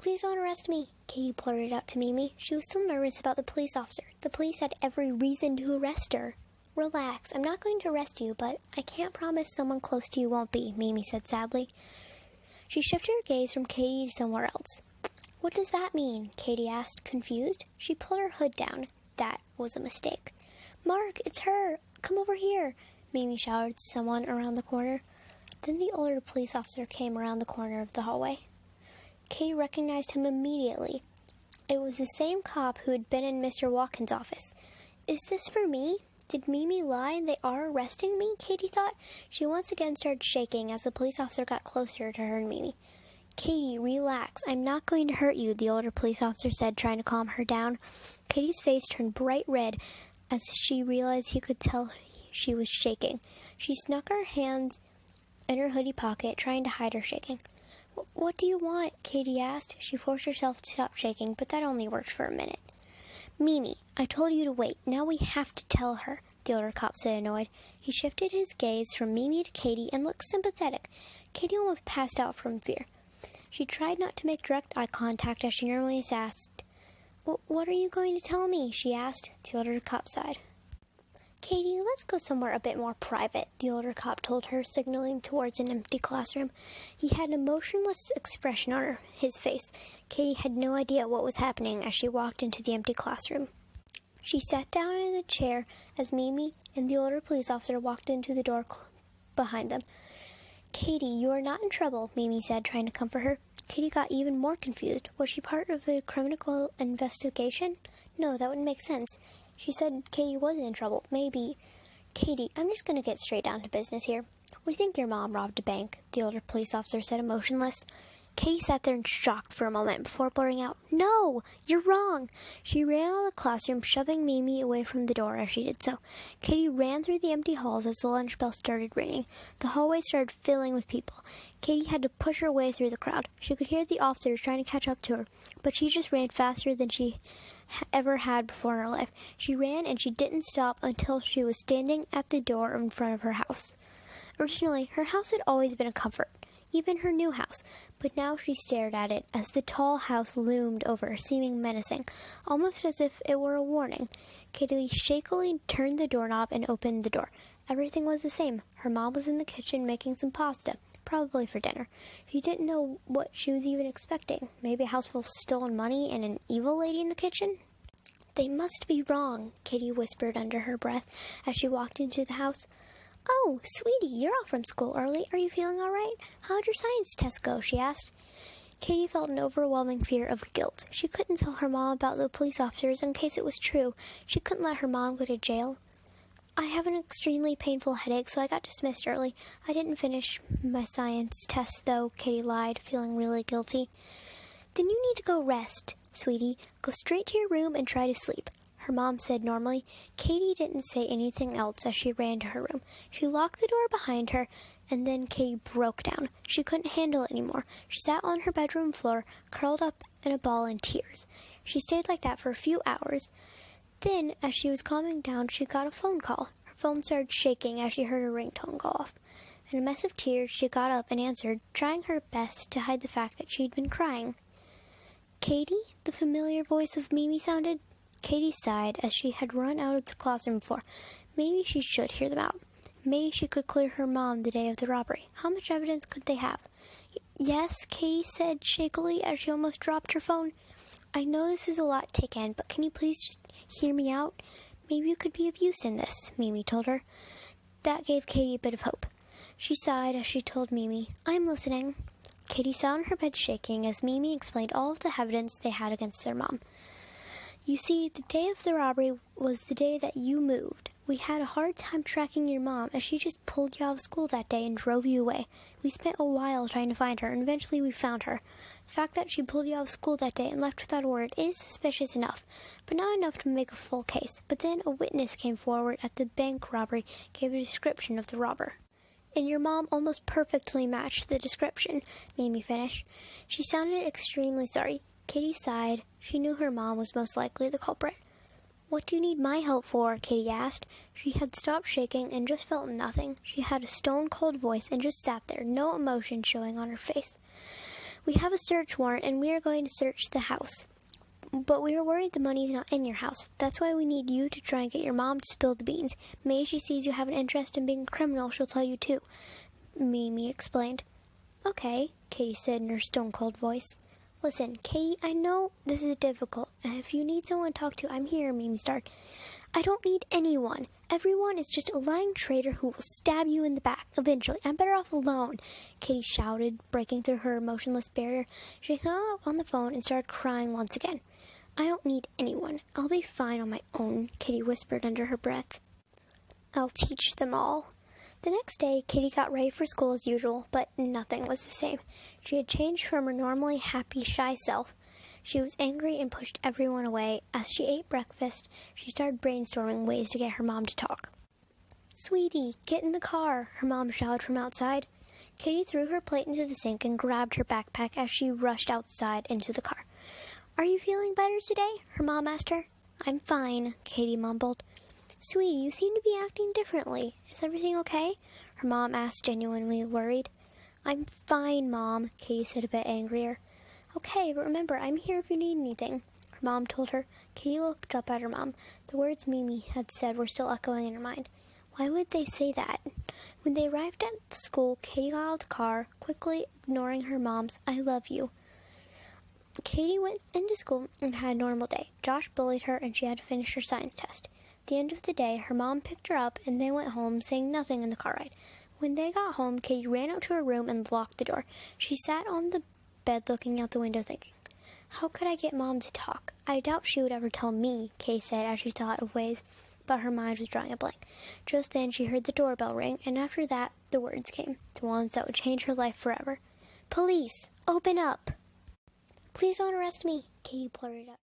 Please don't arrest me, Katie blurted out to Mimi. She was still nervous about the police officer. The police had every reason to arrest her. Relax, I'm not going to arrest you, but I can't promise someone close to you won't be, Mimi said sadly. She shifted her gaze from Katie to somewhere else. What does that mean? Katie asked, confused. She pulled her hood down. That was a mistake. Mark, it's her. Come over here, Mimi shouted to someone around the corner. Then the older police officer came around the corner of the hallway. Katie recognized him immediately. It was the same cop who had been in Mr. Watkins' office. Is this for me? Did Mimi lie and they are arresting me? Katie thought. She once again started shaking as the police officer got closer to her and Mimi. Katie, relax. I'm not going to hurt you, the older police officer said, trying to calm her down. Katie's face turned bright red as she realized he could tell she was shaking. She snuck her hands in her hoodie pocket, trying to hide her shaking. What do you want? Katie asked. She forced herself to stop shaking, but that only worked for a minute. Mimi, I told you to wait. Now we have to tell her, the older cop said, annoyed. He shifted his gaze from Mimi to Katie and looked sympathetic. Katie almost passed out from fear. She tried not to make direct eye contact as she normally asked. What are you going to tell me? She asked. The older cop sighed. Katie, let's go somewhere a bit more private, the older cop told her, signaling towards an empty classroom. He had an emotionless expression on his face. Katie had no idea what was happening as she walked into the empty classroom. She sat down in a chair as Mimi and the older police officer walked into the door behind them. Katie, you are not in trouble, Mimi said, trying to comfort her. Katie got even more confused. Was she part of a criminal investigation? No, that wouldn't make sense. She said Katie wasn't in trouble. Maybe. Katie, I'm just going to get straight down to business here. We think your mom robbed a bank, the older police officer said, emotionless. Katie sat there in shock for a moment before blurting out, No! You're wrong! She ran out of the classroom, shoving Mimi away from the door as she did so. Katie ran through the empty halls as the lunch bell started ringing. The hallway started filling with people. Katie had to push her way through the crowd. She could hear the officers trying to catch up to her, but she just ran faster than she ever had before in her life. She ran and she didn't stop until she was standing at the door in front of her house. Originally, her house had always been a comfort, even her new house, but now she stared at it as the tall house loomed over, seeming menacing, almost as if it were a warning. Katie shakily turned the doorknob and opened the door. Everything was the same. Her mom was in the kitchen making some pasta, probably for dinner. She didn't know what she was even expecting. Maybe a house full of stolen money and an evil lady in the kitchen? They must be wrong, Katie whispered under her breath as she walked into the house. Oh, sweetie, you're off from school early. Are you feeling all right? How'd your science test go? She asked. Katie felt an overwhelming fear of guilt. She couldn't tell her mom about the police officers in case it was true. She couldn't let her mom go to jail. I have an extremely painful headache, so I got dismissed early. I didn't finish my science test, though, Katie lied, feeling really guilty. Then you need to go rest, sweetie. Go straight to your room and try to sleep, her mom said normally. Katie didn't say anything else as she ran to her room. She locked the door behind her, and then Katie broke down. She couldn't handle it anymore. She sat on her bedroom floor, curled up in a ball in tears. She stayed like that for a few hours. Then, as she was calming down, she got a phone call. Her phone started shaking as she heard her ringtone go off. In a mess of tears, she got up and answered, trying her best to hide the fact that she'd been crying. Katie? The familiar voice of Mimi sounded. Katie sighed as she had run out of the classroom before. Maybe she should hear them out. Maybe she could clear her mom the day of the robbery. How much evidence could they have? Yes, Katie said shakily as she almost dropped her phone. I know this is a lot to take in, but can you please just hear me out? Maybe you could be of use in this, Mimi told her. That gave Katie a bit of hope. She sighed as she told Mimi, I'm listening. Katie sat on her bed shaking as Mimi explained all of the evidence they had against their mom. You see, the day of the robbery was the day that you moved. We had a hard time tracking your mom as she just pulled you out of school that day and drove you away. We spent a while trying to find her, and eventually we found her. The fact that she pulled you out of school that day and left without a word is suspicious enough, but not enough to make a full case. But then a witness came forward at the bank robbery, gave a description of the robber. And your mom almost perfectly matched the description, Mimi finished. She sounded extremely sorry. Katie sighed. She knew her mom was most likely the culprit. What do you need my help for? Katie asked. She had stopped shaking and just felt nothing. She had a stone-cold voice and just sat there, no emotion showing on her face. We have a search warrant, and we are going to search the house. But we are worried the money is not in your house. That's why we need you to try and get your mom to spill the beans. Maybe if she sees you have an interest in being a criminal, she'll tell you too," Mimi explained. "Okay," Katie said in her stone-cold voice. "Listen, Katie, I know this is difficult, and if you need someone to talk to, I'm here," Mimi started. "I don't need anyone. Everyone is just a lying traitor who will stab you in the back eventually. I'm better off alone," Katie shouted, breaking through her emotionless barrier. She hung up on the phone and started crying once again. "I don't need anyone. I'll be fine on my own," Katie whispered under her breath. "I'll teach them all." The next day, Katie got ready for school as usual, but nothing was the same. She had changed from her normally happy, shy self. She was angry and pushed everyone away. As she ate breakfast, she started brainstorming ways to get her mom to talk. "Sweetie, get in the car," her mom shouted from outside. Katie threw her plate into the sink and grabbed her backpack as she rushed outside into the car. "Are you feeling better today?" her mom asked her. "I'm fine," Katie mumbled. "Sweetie, you seem to be acting differently. Is everything okay?" her mom asked, genuinely worried. "I'm fine, Mom," Katie said, a bit angrier. "Okay, but remember, I'm here if you need anything," her mom told her. Katie looked up at her mom. The words Mimi had said were still echoing in her mind. Why would they say that? When they arrived at the school, Katie got out of the car, quickly ignoring her mom's "I love you." Katie went into school and had a normal day. Josh bullied her, and she had to finish her science test. At the end of the day, her mom picked her up, and they went home, saying nothing in the car ride. When they got home, Katie ran out to her room and locked the door. She sat on the bed looking out the window thinking, "How could I get Mom to talk? I doubt she would ever tell me," Katie said as she thought of ways, but her mind was drawing a blank. Just then she heard the doorbell ring, and after that the words came, the ones that would change her life forever. "Police, open up!" "Please don't arrest me," Katie blurted out.